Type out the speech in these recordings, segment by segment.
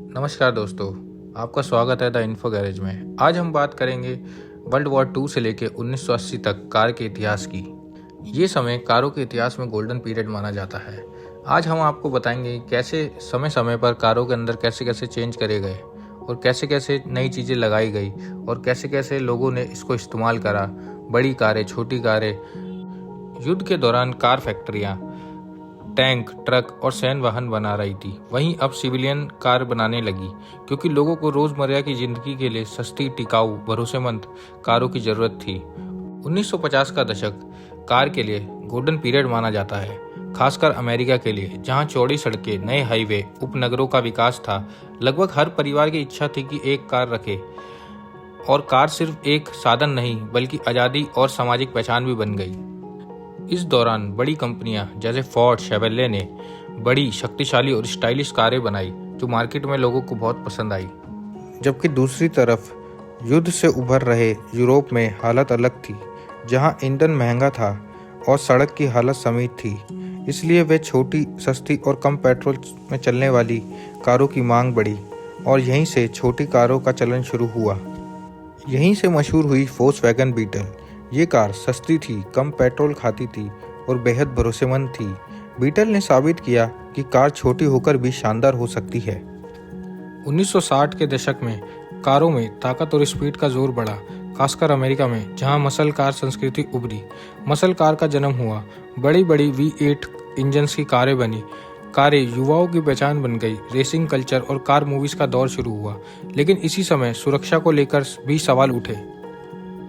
नमस्कार दोस्तों, आपका स्वागत है द इन्फो गैरेज में। आज हम बात करेंगे वर्ल्ड वॉर 2 से लेकर 1980 तक कार के इतिहास की। ये समय कारों के इतिहास में गोल्डन पीरियड माना जाता है। आज हम आपको बताएंगे कैसे समय समय पर कारों के अंदर कैसे कैसे चेंज करे गए और कैसे कैसे नई चीज़ें लगाई गई और कैसे कैसे लोगों ने इसको इस्तेमाल करा। बड़ी कारें, छोटी कारें, युद्ध के दौरान कार फैक्ट्रियाँ टैंक, ट्रक और सैन्य वाहन बना रही थी। वहीं अब सिविलियन कार बनाने लगी क्योंकि लोगों को रोजमर्रा की जिंदगी के लिए सस्ती, टिकाऊ, भरोसेमंद कारों की जरूरत थी। 1950 का दशक कार के लिए गोल्डन पीरियड माना जाता है, खासकर अमेरिका के लिए, जहां चौड़ी सड़कें, नए हाईवे, उपनगरों का विकास था। लगभग हर परिवार की इच्छा थी कि एक कार रखे, और कार सिर्फ एक साधन नहीं बल्कि आज़ादी और सामाजिक पहचान भी बन गई। इस दौरान बड़ी कंपनियां जैसे फोर्ड, शेवरले ने बड़ी, शक्तिशाली और स्टाइलिश कारें बनाई जो मार्केट में लोगों को बहुत पसंद आई। जबकि दूसरी तरफ युद्ध से उभर रहे यूरोप में हालत अलग थी, जहां ईंधन महंगा था और सड़क की हालत समीप थी। इसलिए वे छोटी, सस्ती और कम पेट्रोल में चलने वाली कारों की मांग बढ़ी और यहीं से छोटी कारों का चलन शुरू हुआ। यहीं से मशहूर हुई फोक्सवैगन बीटल। ये कार सस्ती थी, कम पेट्रोल खाती थी और बेहद भरोसेमंद थी। बीटल ने साबित किया कि कार छोटी होकर भी शानदार हो सकती है। 1960 के दशक में कारों में ताकत और स्पीड का जोर बढ़ा, खासकर अमेरिका में, जहां मसल कार संस्कृति उभरी। मसल कार का जन्म हुआ, बड़ी बड़ी V8 इंजन्स की कारें बनी। कारें युवाओं की पहचान बन गई। रेसिंग कल्चर और कार मूवीज का दौर शुरू हुआ, लेकिन इसी समय सुरक्षा को लेकर भी सवाल उठे।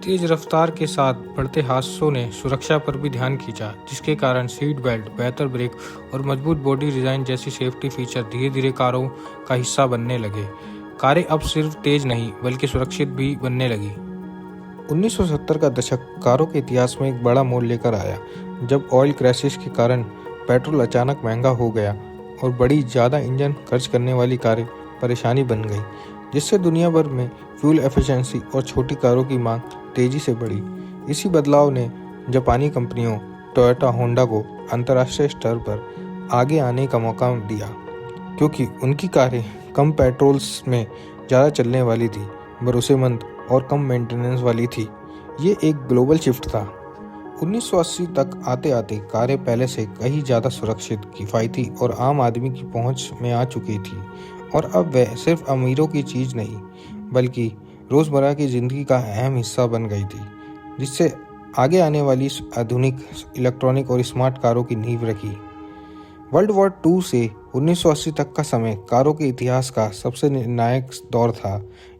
तेज रफ्तार के साथ बढ़ते हादसों ने सुरक्षा पर भी ध्यान खींचा, जिसके कारण सीट बेल्ट, बेहतर ब्रेक और मजबूत बॉडी डिजाइन जैसी सेफ्टी फीचर धीरे धीरे कारों का हिस्सा बनने लगे। कारें अब सिर्फ तेज नहीं बल्कि सुरक्षित भी बनने लगी। 1970 का दशक कारों के इतिहास में एक बड़ा मोड़ लेकर आया, जब ऑयल क्राइसिस के कारण पेट्रोल अचानक महंगा हो गया और बड़ी, ज़्यादा इंजन खर्च करने वाली कारें परेशानी बन गई, जिससे दुनिया भर में फ्यूल एफिशिएंसी और छोटी कारों की मांग तेजी से बढ़ी। इसी बदलाव ने जापानी कंपनियों टोयोटा, होंडा को अंतर्राष्ट्रीय स्तर पर आगे आने का मौका दिया, क्योंकि उनकी कारें कम पेट्रोल्स में ज़्यादा चलने वाली थी, भरोसेमंद और कम मेंटेनेंस वाली थी। ये एक ग्लोबल शिफ्ट था। 1980 तक आते आते कारें पहले से कहीं ज़्यादा सुरक्षित, किफ़ायती और आम आदमी की पहुंच में आ चुकी थी, और अब वह सिर्फ अमीरों की चीज़ नहीं बल्कि रोज़मर्रा की ज़िंदगी का अहम हिस्सा बन गई थी, जिससे आगे आने वाली आधुनिक इलेक्ट्रॉनिक और स्मार्ट कारों की नींव रखी। वर्ल्ड वॉर 2 से 1980 तक का समय कारों के इतिहास का सबसे निर्णायक दौर था।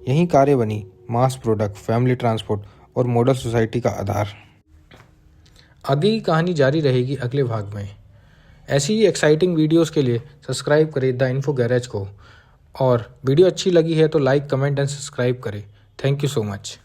यही कारें बनी मास प्रोडक्ट, फैमिली ट्रांसपोर्ट और मॉडल सोसाइटी का आधार। आगे की कहानी जारी रहेगी अगले भाग में। ऐसी ही एक्साइटिंग वीडियोस के लिए सब्सक्राइब करें द इन्फो गैरेज को, और वीडियो अच्छी लगी है तो लाइक, कमेंट एंड सब्सक्राइब करें। Thank you so much.